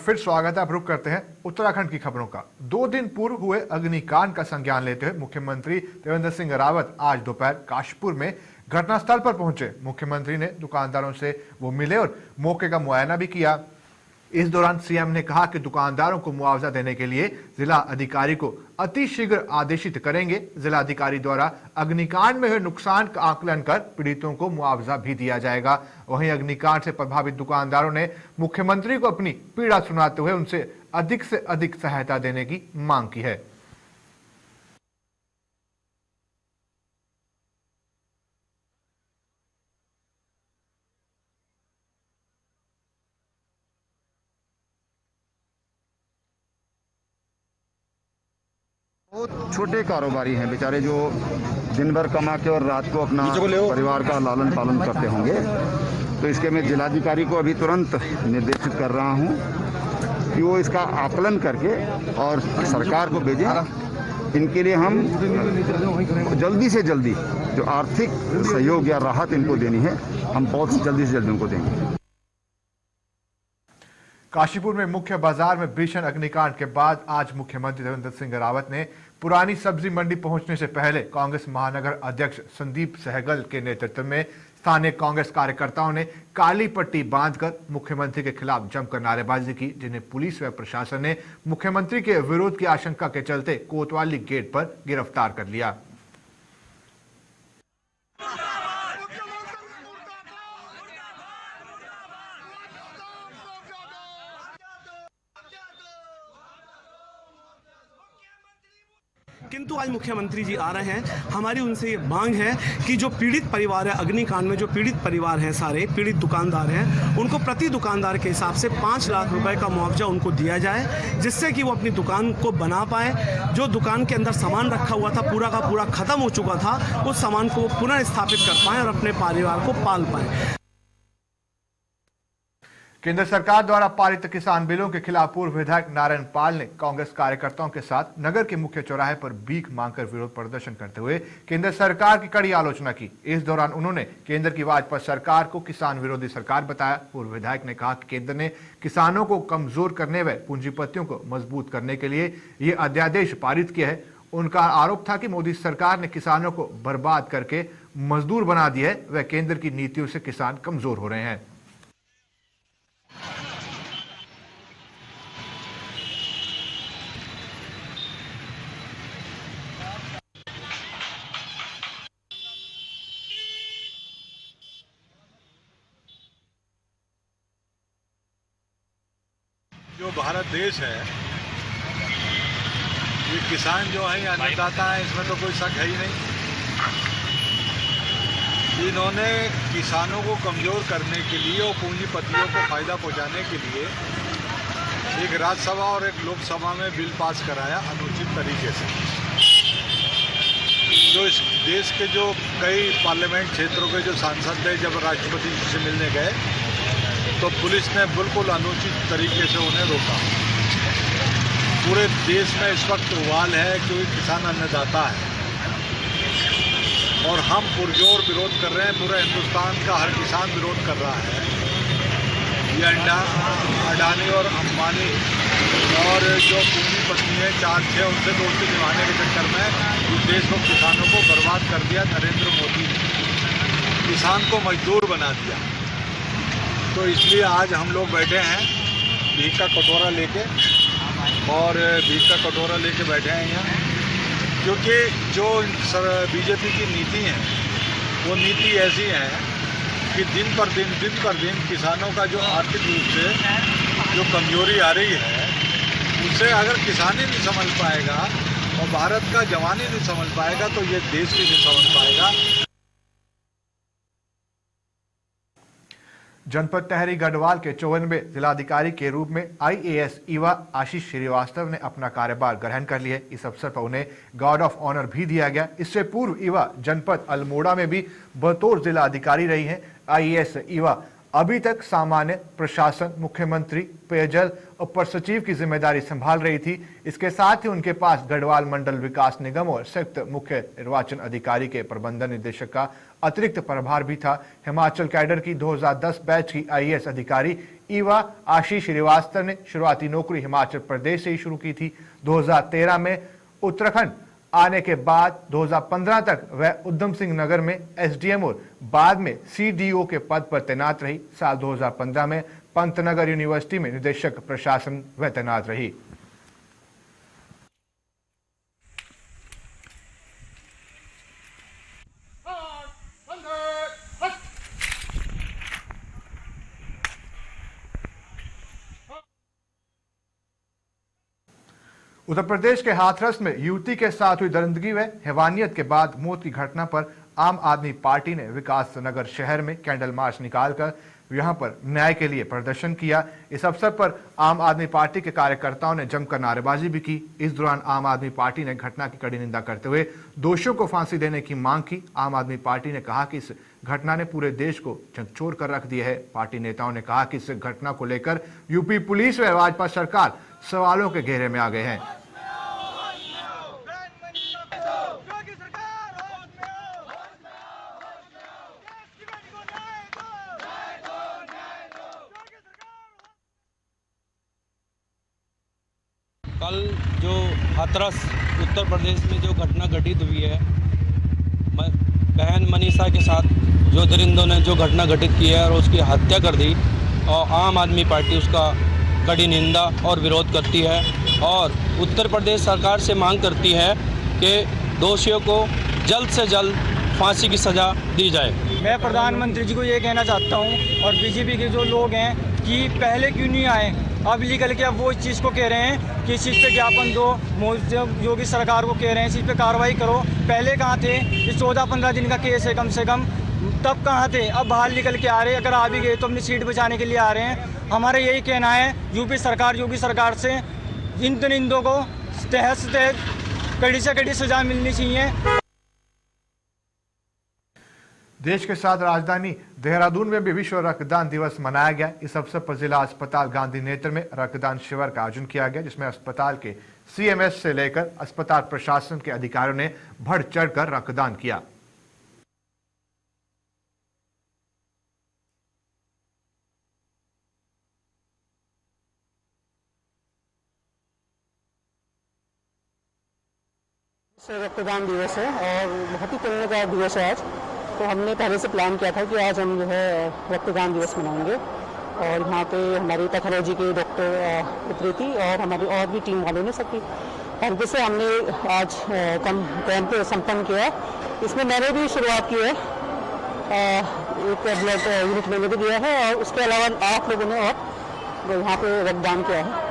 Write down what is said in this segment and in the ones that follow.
फिर स्वागत है। आप रुक करते हैं उत्तराखंड की खबरों का। 2 दिन पूर्व हुए अग्निकांड का संज्ञान लेते हुए मुख्यमंत्री त्रिवेंद्र सिंह रावत आज दोपहर काशीपुर में घटनास्थल पर पहुंचे। मुख्यमंत्री ने दुकानदारों से वो मिले और मौके का मुआयना भी किया। इस दौरान सीएम ने कहा कि दुकानदारों को मुआवजा देने के लिए जिला अधिकारी को अतिशीघ्र आदेशित करेंगे। जिला अधिकारी द्वारा अग्निकांड में हुए नुकसान का आकलन कर पीड़ितों को मुआवजा भी दिया जाएगा। वहीं अग्निकांड से प्रभावित दुकानदारों ने मुख्यमंत्री को अपनी पीड़ा सुनाते हुए उनसे अधिक से अधिक सहायता देने की मांग की है। बहुत छोटे कारोबारी हैं बेचारे, जो दिन भर कमा के और रात को अपना परिवार का लालन पालन करते होंगे। तो इसके मैं जिलाधिकारी को अभी तुरंत निर्देशित कर रहा हूं कि वो इसका आकलन करके और सरकार को भेजें। इनके लिए हम जल्दी से जल्दी जो आर्थिक सहयोग या राहत इनको देनी है, हम बहुत जल्दी से जल्दी उनको देंगे। काशीपुर में मुख्य बाजार में भीषण अग्निकांड के बाद आज मुख्यमंत्री त्रिवेंद्र सिंह रावत ने पुरानी सब्जी मंडी पहुंचने से पहले कांग्रेस महानगर अध्यक्ष संदीप सहगल के नेतृत्व में स्थानीय कांग्रेस कार्यकर्ताओं ने काली पट्टी बांधकर मुख्यमंत्री के खिलाफ जमकर नारेबाजी की, जिन्हें पुलिस व प्रशासन ने मुख्यमंत्री के विरोध की आशंका के चलते कोतवाली गेट पर गिरफ्तार कर लिया। किंतु आज मुख्यमंत्री जी आ रहे हैं। हमारी उनसे ये मांग है कि जो पीड़ित परिवार है, अग्निकांड में जो पीड़ित परिवार हैं, सारे पीड़ित दुकानदार हैं, उनको प्रति दुकानदार के हिसाब से 5 लाख रुपए का मुआवजा उनको दिया जाए, जिससे कि वो अपनी दुकान को बना पाए। जो दुकान के अंदर सामान रखा हुआ था पूरा का पूरा खत्म हो चुका था, उस सामान को पुनः स्थापित कर पाए और अपने परिवार को पाल पाए। केंद्र सरकार द्वारा पारित किसान बिलों के खिलाफ पूर्व विधायक नारायण पाल ने कांग्रेस कार्यकर्ताओं के साथ नगर के मुख्य चौराहे पर भीख मांगकर विरोध प्रदर्शन करते हुए केंद्र सरकार की कड़ी आलोचना की। इस दौरान उन्होंने केंद्र की भाजपा सरकार को किसान विरोधी सरकार बताया। पूर्व विधायक ने कहा कि केंद्र ने किसानों को कमजोर करने व पूंजीपतियों को मजबूत करने के लिए ये अध्यादेश पारित किया है। उनका आरोप था कि मोदी सरकार ने किसानों को बर्बाद करके मजदूर बना दिया है व केंद्र की नीतियों से किसान कमजोर हो रहे हैं। जो भारत देश है, ये किसान जो है अन्नदाता है, इसमें तो कोई शक है ही नहीं। इन्होंने किसानों को कमज़ोर करने के लिए और पूंजीपतियों को फ़ायदा पहुंचाने के लिए एक राज्यसभा और एक लोकसभा में बिल पास कराया अनुचित तरीके से। जो इस देश के जो कई पार्लियामेंट क्षेत्रों के जो सांसद थे, जब राष्ट्रपति जी से मिलने गए तो पुलिस ने बिल्कुल अनुचित तरीके से उन्हें रोका। पूरे देश में इस वक्त उबाल है क्योंकि किसान अन्नदाता है और हम पुरजोर विरोध कर रहे हैं। पूरे हिंदुस्तान का हर किसान विरोध कर रहा है। ये अडानी और अंबानी और जो पूंजीपति हैं 4-6, उनसे दोस्ती निभाने के चक्कर में इस देश को, किसानों को बर्बाद कर दिया नरेंद्र मोदी ने। किसान को मजदूर बना दिया। तो इसलिए आज हम लोग बैठे हैं भीख का कटोरा लेके, और भीख का कटोरा लेके बैठे हैं यहाँ, क्योंकि जो बीजेपी की नीति है वो नीति ऐसी है कि दिन पर दिन किसानों का जो आर्थिक रूप से जो कमजोरी आ रही है, उससे अगर किसान ही नहीं समझ पाएगा और भारत का जवान ही नहीं समझ पाएगा तो ये देश भी नहीं समझ पाएगा। जनपद टहरी गढ़वाल के 54वें जिलाधिकारी के रूप में IAS ईवा आशीष श्रीवास्तव ने अपना कार्यभार ग्रहण कर लिया। इस अवसर पर उन्हें गार्ड ऑफ ऑनर भी दिया गया। इससे पूर्व ईवा जनपद अल्मोड़ा में भी बतौर जिला अधिकारी रही हैं। IAS ईवा अभी तक सामान्य प्रशासन, मुख्यमंत्री, पेयजल और अपर सचिव की जिम्मेदारी संभाल रही थी। इसके साथ ही उनके पास गढ़वाल मंडल विकास निगम और संयुक्त मुख्य निर्वाचन अधिकारी के प्रबंधन निदेशक का अतिरिक्त प्रभार भी था। हिमाचल कैडर की 2010 बैच की IAS अधिकारी ईवा आशीष श्रीवास्तव ने शुरुआती नौकरी हिमाचल प्रदेश से ही शुरू की थी। 2013 में उत्तराखंड आने के बाद 2015 तक वह उधम सिंह नगर में SDM और बाद में CDO के पद पर तैनात रही। साल 2015 में पंतनगर यूनिवर्सिटी में निदेशक प्रशासन वह तैनात रही। उत्तर प्रदेश के हाथरस में युवती के साथ हुई दरिंदगी व हैवानियत के बाद मौत की घटना पर आम आदमी पार्टी ने विकास नगर शहर में कैंडल मार्च निकालकर यहां पर न्याय के लिए प्रदर्शन किया। इस अवसर पर आम आदमी पार्टी के कार्यकर्ताओं ने जमकर नारेबाजी भी की। इस दौरान आम आदमी पार्टी ने घटना की कड़ी निंदा करते हुए दोषियों को फांसी देने की मांग की। आम आदमी पार्टी ने कहा कि इस घटना ने पूरे देश को झकझोर कर रख दिया है। पार्टी नेताओं ने कहा कि इस घटना को लेकर यूपी पुलिस व भाजपा सरकार सवालों के घेरे में आ गए हैं। कल जो हाथरस उत्तर प्रदेश में जो घटना घटित हुई है, बहन मनीषा के साथ जो दरिंदों ने जो घटना घटित की है और उसकी हत्या कर दी, और आम आदमी पार्टी उसका कड़ी निंदा और विरोध करती है और उत्तर प्रदेश सरकार से मांग करती है कि दोषियों को जल्द से जल्द फांसी की सज़ा दी जाए। मैं प्रधानमंत्री जी को ये कहना चाहता हूँ और बीजेपी के जो लोग हैं कि पहले क्यों नहीं आए, अब लीगल के अब वो इस चीज़ को कह रहे हैं कि इस चीज़ पे ज्ञापन दो, योगी सरकार को कह रहे हैं इस चीज़ पे कार्रवाई करो। पहले कहाँ थे? ये 14-15 दिन का केस है कम से कम, तब कहाँ थे? अब बाहर निकल के आ रहे हैं, अगर आ भी गए तो अपनी सीट बचाने के लिए आ रहे हैं। हमारा यही कहना है योगी सरकार से इन दरिंदों को तहत से तहत कड़ी से कड़ी सजा मिलनी चाहिए। देश के साथ राजधानी देहरादून में भी विश्व रक्तदान दिवस मनाया गया। इस अवसर पर जिला अस्पताल गांधी नेत्र में रक्तदान शिविर का आयोजन किया गया, जिसमें अस्पताल के CMS से लेकर अस्पताल प्रशासन के अधिकारियों ने बढ़ चढ़कर रक्तदान किया। रक्तदान दिवस है और बहुत ही पुण्य का दिवस है आज। तो हमने पहले से प्लान किया था कि आज हम जो है रक्तदान दिवस मनाएंगे और यहाँ पे हमारी पैथोलॉजी के डॉक्टर प्रीति और हमारी और भी टीम वालों ने सबकी हेल्प से हमने आज कैंप संपन्न किया। इसमें मैंने भी शुरुआत की है, एक ब्लड यूनिट मैंने भी दिया है और उसके अलावा 8 लोगों ने और यहाँ पे रक्तदान किया है।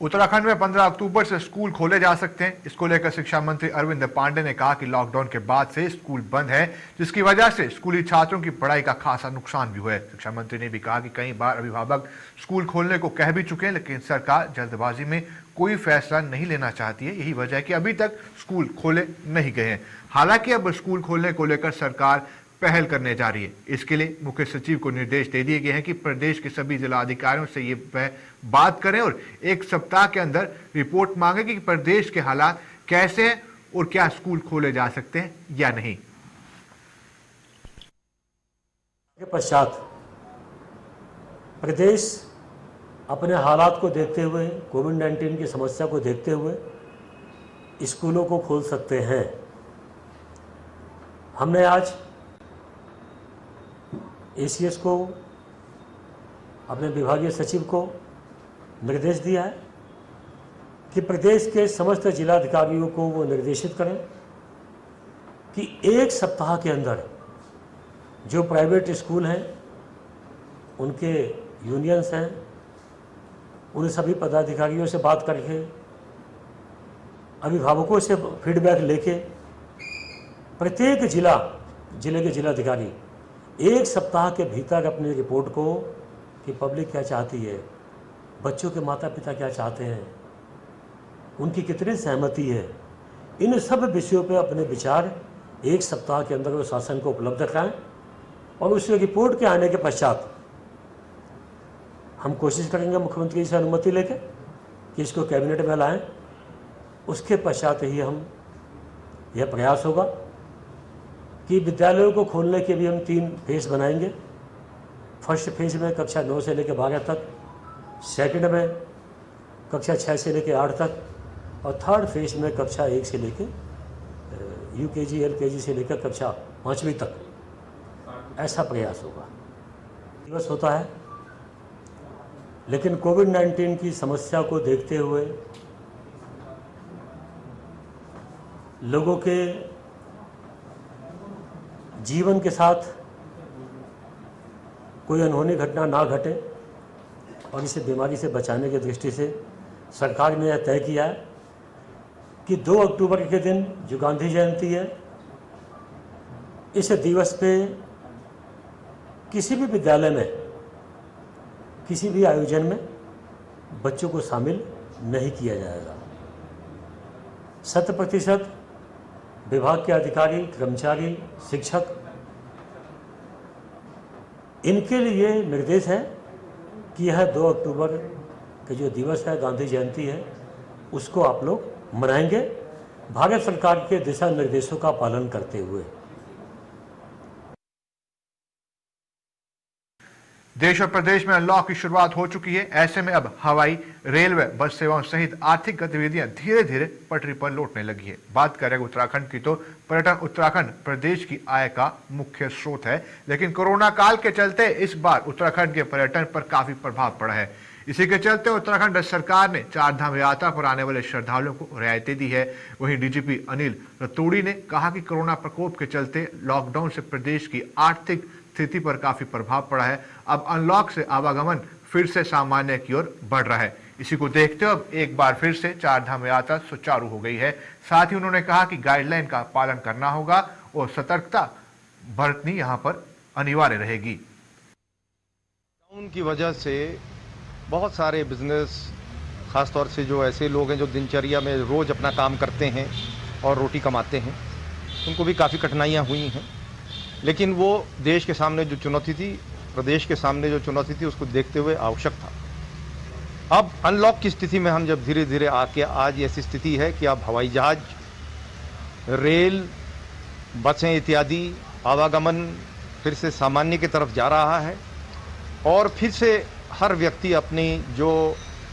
उत्तराखंड में 15 अक्टूबर से स्कूल खोले जा सकते हैं। इसको लेकर शिक्षा मंत्री अरविंद पांडे ने कहा कि लॉकडाउन के बाद से स्कूल बंद है, जिसकी वजह से स्कूली छात्रों की पढ़ाई का खासा नुकसान भी हुआ है। शिक्षा मंत्री ने भी कहा कि कई बार अभिभावक स्कूल खोलने को कह भी चुके हैं, लेकिन सरकार जल्दबाजी में कोई फैसला नहीं लेना चाहती है। यही वजह है कि अभी तक स्कूल खोले नहीं गए हैं। हालांकि अब स्कूल खोलने को लेकर सरकार पहल करने जा रही है। इसके लिए मुख्य सचिव को निर्देश दे दिए गए हैं कि प्रदेश के सभी जिला अधिकारियों से ये बात करें और 1 सप्ताह के अंदर रिपोर्ट मांगे कि प्रदेश के हालात कैसे हैं और क्या स्कूल खोले जा सकते हैं या नहीं। के पश्चात प्रदेश अपने हालात को देखते हुए, कोविड-19 की समस्या को देखते हुए स्कूलों को खोल सकते हैं। हमने आज ACS को, अपने विभागीय सचिव को निर्देश दिया है कि प्रदेश के समस्त जिलाधिकारियों को वो निर्देशित करें कि 1 सप्ताह के अंदर जो प्राइवेट स्कूल हैं, उनके यूनियंस हैं, उन सभी पदाधिकारियों से बात करके, अभिभावकों से फीडबैक लेके प्रत्येक जिले के जिलाधिकारी 1 सप्ताह के भीतर अपनी रिपोर्ट को कि पब्लिक क्या चाहती है, बच्चों के माता पिता क्या चाहते हैं, उनकी कितनी सहमति है, इन सब विषयों पे अपने विचार 1 सप्ताह के अंदर वो शासन को उपलब्ध कराएं और उस रिपोर्ट के आने के पश्चात हम कोशिश करेंगे मुख्यमंत्री से अनुमति लेके कि इसको कैबिनेट में लाएं। उसके पश्चात ही हम यह प्रयास होगा कि विद्यालयों को खोलने के भी हम 3 फेज बनाएंगे। फर्स्ट फेज में कक्षा 9 से लेकर 12 तक, सेकंड में कक्षा 6 से लेकर 8 तक, और थर्ड फेज में कक्षा 1 से लेकर UKG LKG से लेकर कक्षा 5वीं तक। ऐसा प्रयास होगा। दिवस होता है, लेकिन कोविड-19 की समस्या को देखते हुए लोगों के जीवन के साथ कोई अनहोनी घटना ना घटे और इसे बीमारी से बचाने की दृष्टि से सरकार ने यह तय किया है कि 2 अक्टूबर के दिन जो गांधी जयंती है, इस दिवस पे किसी भी विद्यालय में किसी भी आयोजन में बच्चों को शामिल नहीं किया जाएगा। 100% विभाग के अधिकारी, कर्मचारी, शिक्षक, इनके लिए निर्देश है कि यह 2 अक्टूबर के जो दिवस है, गांधी जयंती है, उसको आप लोग मनाएंगे भारत सरकार के दिशा निर्देशों का पालन करते हुए। देश और प्रदेश में अनलॉक की शुरुआत हो चुकी है। ऐसे में अब हवाई, रेलवे, बस सेवाओं सहित आर्थिक गतिविधियां धीरे धीरे पटरी पर लौटने लगी है। बात करें उत्तराखंड की, तो पर्यटन उत्तराखंड प्रदेश की आय का मुख्य स्रोत है, लेकिन कोरोना काल के चलते इस बार उत्तराखंड के पर्यटन पर काफी प्रभाव पड़ा है। इसी के चलते उत्तराखंड सरकार ने 4 धाम यात्रा पर आने वाले श्रद्धालुओं को रियायतें दी है। वहीं डीजीपी अनिल रतूड़ी ने कहा कि कोरोना प्रकोप के चलते लॉकडाउन से प्रदेश की आर्थिक स्थिति पर काफी प्रभाव पड़ा है। अब अनलॉक से आवागमन फिर से सामान्य की ओर बढ़ रहा है। इसी को देखते हुए अब एक बार फिर से 4 धाम यात्रा सुचारू हो गई है। साथ ही उन्होंने कहा कि गाइडलाइन का पालन करना होगा और सतर्कता बरतनी यहाँ पर अनिवार्य रहेगी। लॉकडाउन की वजह से बहुत सारे बिजनेस, खासतौर से जो ऐसे लोग हैं जो दिनचर्या में रोज अपना काम करते हैं और रोटी कमाते हैं, उनको भी काफ़ी कठिनाइयाँ हुई हैं। लेकिन वो देश के सामने जो चुनौती थी, प्रदेश के सामने जो चुनौती थी, उसको देखते हुए आवश्यक था। अब अनलॉक की स्थिति में हम जब धीरे धीरे आके आज ऐसी स्थिति है कि अब हवाई जहाज, रेल, बसें इत्यादि आवागमन फिर से सामान्य की तरफ जा रहा है और फिर से हर व्यक्ति अपनी जो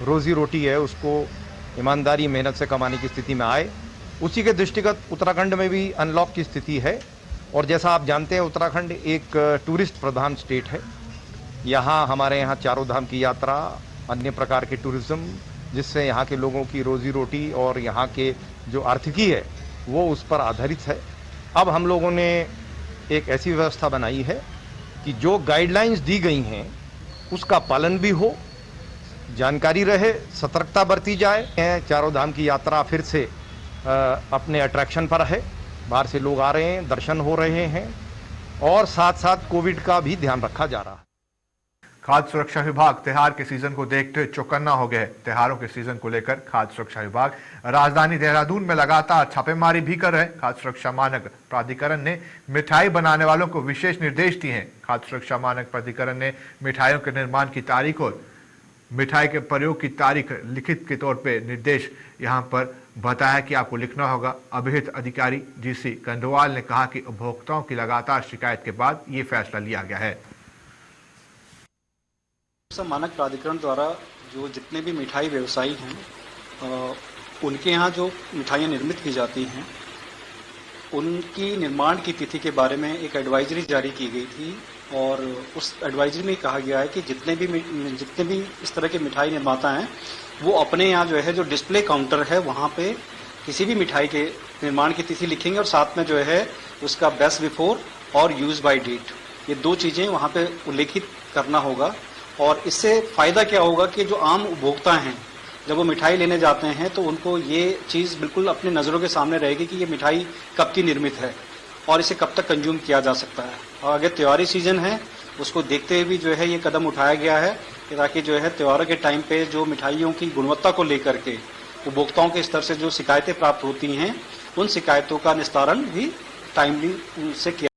रोजी रोटी है उसको ईमानदारी, मेहनत से कमाने की स्थिति में आए। उसी के दृष्टिगत उत्तराखंड में भी अनलॉक की स्थिति है। और जैसा आप जानते हैं, उत्तराखंड एक टूरिस्ट प्रधान स्टेट है। यहाँ हमारे यहाँ चारों धाम की यात्रा, अन्य प्रकार के टूरिज्म, जिससे यहाँ के लोगों की रोजी रोटी और यहाँ के जो आर्थिकी है वो उस पर आधारित है। अब हम लोगों ने एक ऐसी व्यवस्था बनाई है कि जो गाइडलाइंस दी गई हैं उसका पालन भी हो, जानकारी रहे, सतर्कता बरती जाए। चारों धाम की यात्रा फिर से अपने अट्रैक्शन पर है। बाहर से लोग आ रहे हैं, दर्शन हो रहे हैं और साथ साथ कोविड का भी ध्यान रखा जा रहा है। खाद्य सुरक्षा विभाग त्योहार के सीजन को देखते हुए चौकन्ना हो गया है। त्योहारों के सीजन को लेकर खाद्य सुरक्षा विभाग राजधानी देहरादून में लगातार छापेमारी भी कर रहे हैं। खाद्य सुरक्षा मानक प्राधिकरण ने मिठाई बनाने वालों को विशेष निर्देश दिए हैं। खाद्य सुरक्षा मानक प्राधिकरण ने मिठाइयों के निर्माण की तारीख और मिठाई के प्रयोग की तारीख लिखित के तौर पे निर्देश यहाँ पर बताया कि आपको लिखना होगा। अभिहित अधिकारी जीसी कंडवाल ने कहा कि उपभोक्ताओं की लगातार शिकायत के बाद ये फैसला लिया गया है। मानक प्राधिकरण द्वारा जो जितने भी मिठाई व्यवसायी हैं, उनके यहाँ जो मिठाइयाँ निर्मित की जाती हैं, उनकी निर्माण की तिथि के बारे में एक एडवाइजरी जारी की गई थी और उस एडवाइजरी में कहा गया है कि जितने भी इस तरह के मिठाई निर्माता हैं वो अपने यहाँ जो है, जो डिस्प्ले काउंटर है, वहाँ पे किसी भी मिठाई के निर्माण की तिथि लिखेंगे और साथ में जो है उसका बेस्ट बिफोर और यूज बाय डेट, ये 2 चीज़ें वहाँ पे उल्लेखित करना होगा। और इससे फ़ायदा क्या होगा कि जो आम उपभोक्ता हैं, जब वो मिठाई लेने जाते हैं तो उनको ये चीज़ बिल्कुल अपनी नज़रों के सामने रहेगी कि ये मिठाई कब की निर्मित है और इसे कब तक कंज्यूम किया जा सकता है। और अगर त्योहारी सीजन है, उसको देखते हुए भी जो है ये कदम उठाया गया है ताकि जो है त्योहारों के टाइम पे जो मिठाइयों की गुणवत्ता को लेकर के उपभोक्ताओं के स्तर से जो शिकायतें प्राप्त होती हैं, उन शिकायतों का निस्तारण भी टाइमली से किया